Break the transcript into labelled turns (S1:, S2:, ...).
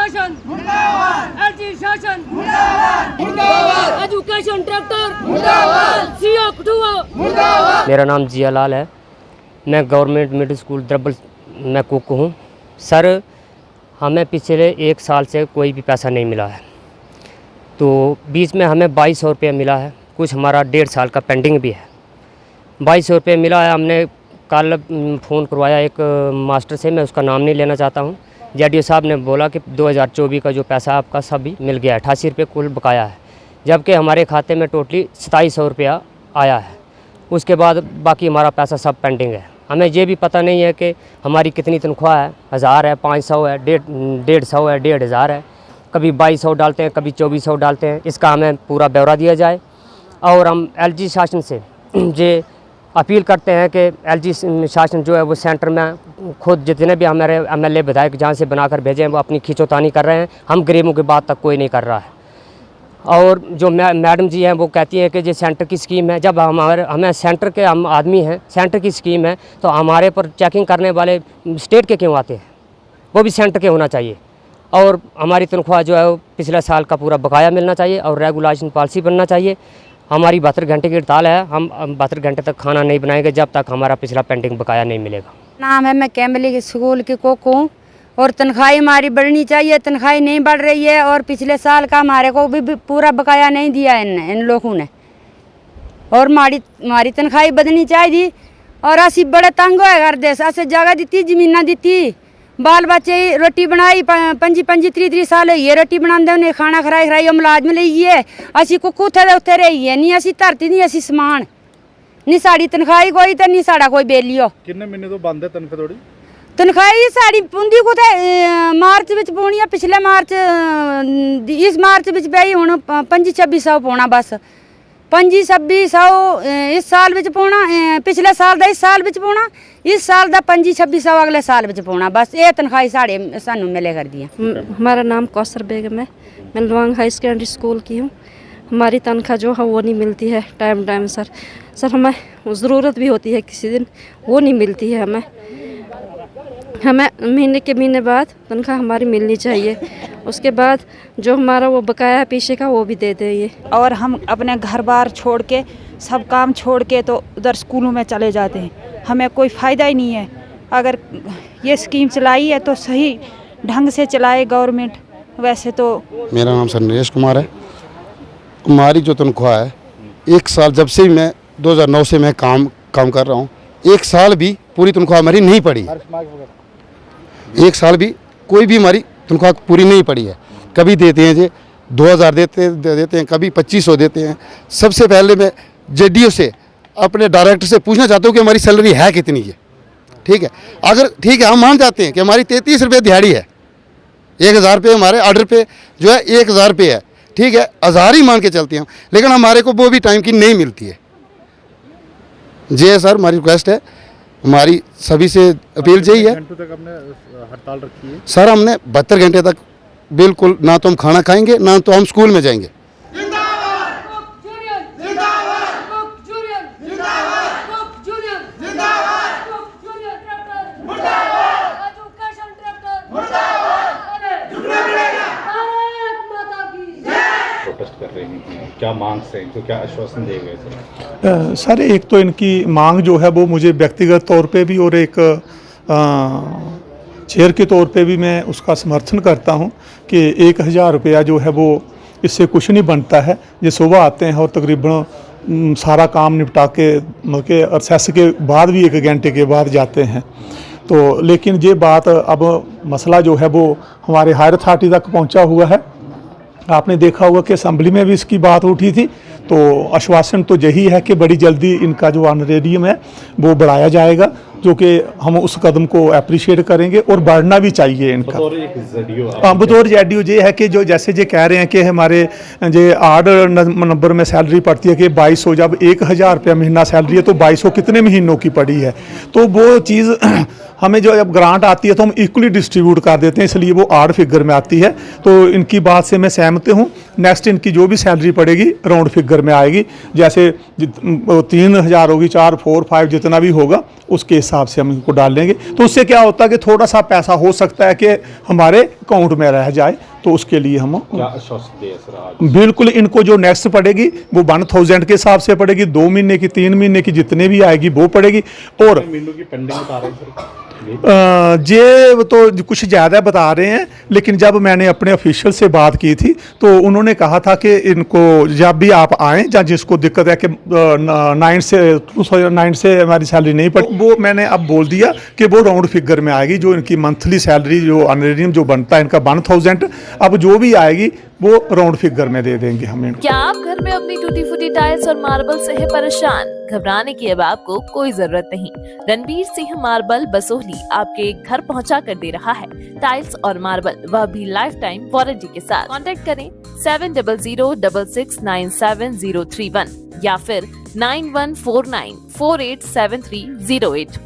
S1: शासन मुर्दाबाद, एलजी शासन मुर्दाबाद, मुर्दाबाद, एजुकेशन ट्रैक्टर मुर्दाबाद, सीओ कठुआ मुर्दाबाद।
S2: मेरा नाम जियालाल है, मैं गवर्नमेंट मिडिल स्कूल द्रबल में कुक हूँ। सर, हमें पिछले 1 साल से कोई भी पैसा नहीं मिला है, तो बीच में हमें 2200 रुपये मिला है, कुछ हमारा 1.5 साल का पेंडिंग भी है। 2200 रुपये मिला है। हमने कल फ़ोन करवाया एक मास्टर से, मैं उसका नाम नहीं लेना चाहता हूँ। जेडीओ साहब ने बोला कि 2024 का जो पैसा आपका सब भी मिल गया है, 88 रुपये कुल बकाया है, जबकि हमारे खाते में टोटली 2700 रुपया आया है। उसके बाद बाकी हमारा पैसा सब पेंडिंग है। हमें ये भी पता नहीं है कि हमारी कितनी तनख्वाह है, 1000 है, 500 है, 150 है, 1500 है, कभी 2200 डालते हैं, कभी 2400 डालते हैं। इसका हमें पूरा ब्यौरा दिया जाए। और हम एलजी शासन से ये अपील करते हैं कि एलजी शासन जो है वो सेंटर में खुद जितने भी हमारे एमएलए विधायक जहाँ से बनाकर भेजे हैं वो अपनी खींचोतानी कर रहे हैं। हम गरीबों की बात तक कोई नहीं कर रहा है। और जो मैडम जी हैं वो कहती हैं कि ये सेंटर की स्कीम है। जब हमें सेंटर के हम आदमी हैं, सेंटर की स्कीम है, तो हमारे पर चेकिंग करने वाले स्टेट के क्यों आते हैं? वो भी सेंटर के होना चाहिए। और हमारी तनख्वाह जो है वो पिछले साल का पूरा बकाया मिलना चाहिए और रेगुलेशन पॉलिसी बनना चाहिए। हमारी 72 घंटे की हड़ताल है, हम 72 घंटे तक खाना नहीं बनाएंगे जब तक हमारा पिछला पेंडिंग बकाया नहीं मिलेगा।
S3: नाम है, मैं कैमली स्कूल की कुक हूँ और तनख्वाही हमारी बढ़नी चाहिए। तनख्वाही नहीं बढ़ रही है और पिछले साल का हमारे को भी पूरा बकाया नहीं दिया इन लोगों ने। और हमारी तनख्वाही बढ़नी चाहिए। और असी बड़े तंग होए घर दे, असें जगह दी, जमीना दी, बाल बच्चे रोटी बनाई 25-30 साल है रोटी बनाते उन्हें खाना खराई मुलाजम लईए। असी कुक उत्थे रहिए नहीं, असी धरती नहीं, असी समान नहीं। साड़ी तनख्वाही कोई तो नहीं साड़ा कोई बेली हो।
S4: किन्ने महीने तो बंद है तनख्वाह थोड़ी?
S3: तनख्वाही साड़ी पुंदी कुते मार्च विच पौनी है। पिछले मार्च इस मार्च विच पई हुण 25-2600 पौना, बस 25-2600 इस साल विच पौना। पिछले साल दा इस साल विच पौना, इस साल दा 25-2600 अगले साल विच पौना। बस ये तनख्वाही साढ़े सानू मिले कर दियां।
S5: हमारा नाम कौसर बेगम है, मैं लवांग हाई सेकेंडरी स्कूल की हूँ। हमारी तनख्वाह जो है वो नहीं मिलती है टाइम सर। हमें ज़रूरत भी होती है किसी दिन, वो नहीं मिलती है। हमें महीने के महीने बाद तनख्वाह हमारी मिलनी चाहिए। उसके बाद जो हमारा वो बकाया है पीछे का वो भी दे देंगे।
S6: और हम अपने घर बार छोड़ के, सब काम छोड़ के तो उधर स्कूलों में चले जाते हैं। हमें कोई फ़ायदा ही नहीं है। अगर ये स्कीम चलाई है तो सही ढंग से चलाए गवर्नमेंट। वैसे तो
S7: मेरा नाम सर नरेश कुमार है। हमारी जो तनख्वाह है 1 साल, जब से मैं 2009 से मैं काम कर रहा हूँ, 1 साल भी पूरी तनख्वाह हमारी नहीं पड़ी। 1 साल भी कोई भी हमारी तनख्वाह पूरी नहीं पड़ी है। कभी देते हैं जी 2000 देते हैं, कभी 2500 देते हैं। सबसे पहले मैं जेडीओ से अपने डायरेक्टर से पूछना चाहता हूँ कि हमारी सैलरी है कितनी है। ठीक है, अगर ठीक है हम मान जाते हैं कि हमारी 33 रुपये दिहाड़ी है, 1000 रुपये हमारे ऑर्डर पे जो है 1000 रुपये है। ठीक है, 1000 ही मान के चलते हैं, लेकिन हमारे को वो भी टाइम की नहीं मिलती है। जी सर, हमारी रिक्वेस्ट है, हमारी सभी से अपील यही है।
S4: घंटों तक हमने हड़ताल रखी है
S7: सर। हमने 72 घंटे तक बिल्कुल ना तो हम खाना खाएंगे ना तो हम स्कूल में जाएंगे।
S4: प्रोटेस्ट कर रहे हैं, क्या मांग से, इनको क्या आश्वासन दिए गए?
S8: सर, एक तो इनकी मांग जो है वो मुझे व्यक्तिगत तौर पे भी और एक शेयर के तौर पे भी मैं उसका समर्थन करता हूं कि 1000 रुपया जो है वो इससे कुछ नहीं बनता है। ये सुबह आते हैं और तकरीबन सारा काम निपटा के मतलब रिसेस के बाद भी 1 घंटे के बाद जाते हैं। तो लेकिन ये बात अब मसला जो है वो हमारे हायर अथॉरिटी तक पहुंचा हुआ है। आपने देखा होगा कि असेंबली में भी इसकी बात उठी थी। तो आश्वासन तो यही है कि बड़ी जल्दी इनका जो ऑनरेरियम है वो बढ़ाया जाएगा, जो कि हम उस कदम को अप्रिशिएट करेंगे और बढ़ना भी चाहिए इनका। बतौर जेडीओ ये है कि जो जैसे ये कह रहे हैं कि हमारे जो 8 नंबर में सैलरी पड़ती है कि 2200, जब 1000 रुपया महीना सैलरी है तो 2200 कितने महीनों की पड़ी है? तो वो चीज़ हमें जो जब ग्रांट आती है तो हम इक्वली डिस्ट्रीब्यूट कर देते हैं, इसलिए वो 8 फिगर में आती है। तो इनकी बात से मैं सहमत हूँ। नेक्स्ट इनकी जो भी सैलरी पड़ेगी राउंड फिगर में आएगी, जैसे 3000 होगी, 4, 4, 5 जितना भी होगा उसके हिसाब हिसाब से हम इनको डाल लेंगे। तो उससे क्या होता है कि थोड़ा सा पैसा हो सकता है कि हमारे अकाउंट में रह जाए, तो उसके लिए हम
S4: क्या आश्वासन दे सर आज?
S8: बिल्कुल इनको जो नेक्स्ट पड़ेगी वो 1000 के हिसाब से पड़ेगी, 2 महीने की 3 महीने की जितने भी आएगी वो पड़ेगी। और
S4: महीनों की पेंडिंग बता रहे हैं सर
S8: ये तो कुछ ज़्यादा बता रहे हैं, लेकिन जब मैंने अपने ऑफिशियल से बात की थी तो उन्होंने कहा था कि इनको जब भी आप आएँ या जिसको दिक्कत है कि 9 से हमारी सैलरी नहीं पड़ी, वो मैंने अब बोल दिया कि वो राउंड फिगर में आएगी। जो इनकी मंथली सैलरी जो ऑनरेरियम जो बनता है इनका 1000, अब जो भी आएगी वो राउंड फिगर में दे देंगे हम इनको।
S9: क्या आप घर में अपनी टूटी फूटी टाइल्स और मार्बल से है परेशान? घबराने की अब आपको कोई जरूरत नहीं। रणवीर सिंह मार्बल बसोहली आपके घर पहुंचा कर दे रहा है टाइल्स और मार्बल, वह भी लाइफ टाइम वारंटी के साथ। कांटेक्ट करें 7006697031 या फिर 9149487308 पर।